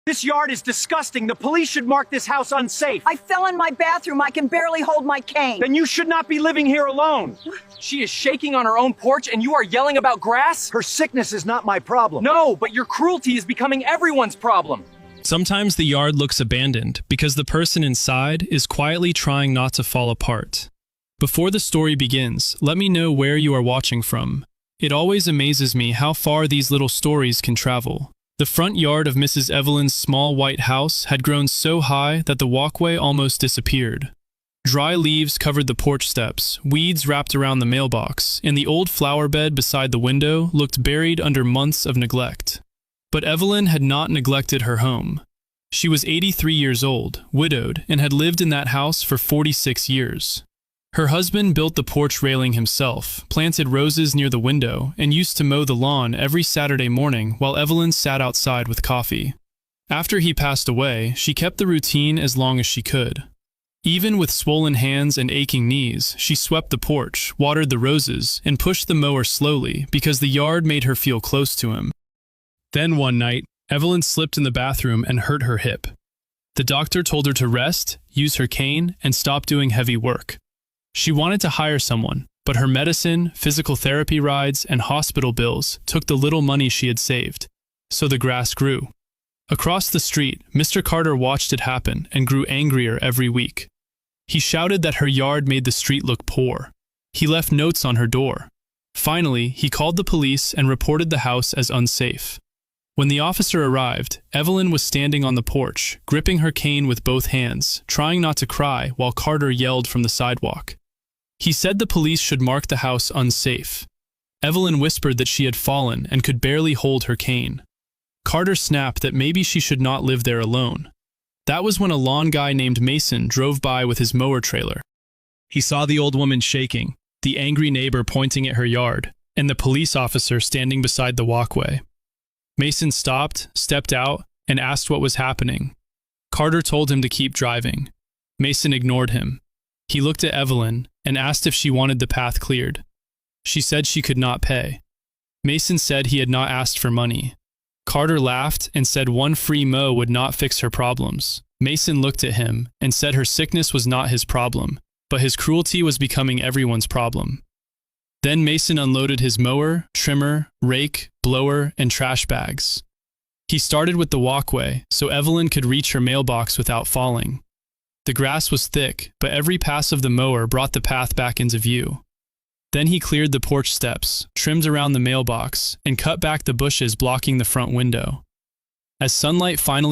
This yard is disgusting. The police should mark this house unsafe. I fell in my bathroom. I can barely hold my cane. Then you should not be living here alone. She is shaking on her own porch and you are yelling about grass? Her sickness is not my problem. No, but your cruelty is becoming everyone's problem. Sometimes the yard looks abandoned because the person inside is quietly trying not to fall apart. Before the story begins, let me know where you are watching from. It always amazes me how far these little stories can travel. The front yard of Mrs. Evelyn's small white house had grown so high that the walkway almost disappeared. Dry leaves covered the porch steps, weeds wrapped around the mailbox, and the old flower bed beside the window looked buried under months of neglect. But Evelyn had not neglected her home. She was 83 years old, widowed, and had lived in that house for 46 years. Her husband built the porch railing himself, planted roses near the window, and used to mow the lawn every Saturday morning while Evelyn sat outside with coffee. After he passed away, she kept the routine as long as she could. Even with swollen hands and aching knees, she swept the porch, watered the roses, and pushed the mower slowly because the yard made her feel close to him. Then one night, Evelyn slipped in the bathroom and hurt her hip. The doctor told her to rest, use her cane, and stop doing heavy work. She wanted to hire someone, but her medicine, physical therapy rides, and hospital bills took the little money she had saved. So the grass grew. Across the street, Mr. Carter watched it happen and grew angrier every week. He shouted that her yard made the street look poor. He left notes on her door. Finally, he called the police and reported the house as unsafe. When the officer arrived, Evelyn was standing on the porch, gripping her cane with both hands, trying not to cry while Carter yelled from the sidewalk. He said the police should mark the house unsafe. Evelyn whispered that she had fallen and could barely hold her cane. Carter snapped that maybe she should not live there alone. That was when a lawn guy named Mason drove by with his mower trailer. He saw the old woman shaking, the angry neighbor pointing at her yard, and the police officer standing beside the walkway. Mason stopped, stepped out, and asked what was happening. Carter told him to keep driving. Mason ignored him. He looked at Evelyn and asked if she wanted the path cleared. She said she could not pay. Mason said he had not asked for money. Carter laughed and said one free mow would not fix her problems. Mason looked at him and said her sickness was not his problem, but his cruelty was becoming everyone's problem. Then Mason unloaded his mower, trimmer, rake, blower, and trash bags. He started with the walkway so Evelyn could reach her mailbox without falling. The grass was thick, but every pass of the mower brought the path back into view. Then he cleared the porch steps, trimmed around the mailbox, and cut back the bushes blocking the front window. As sunlight finally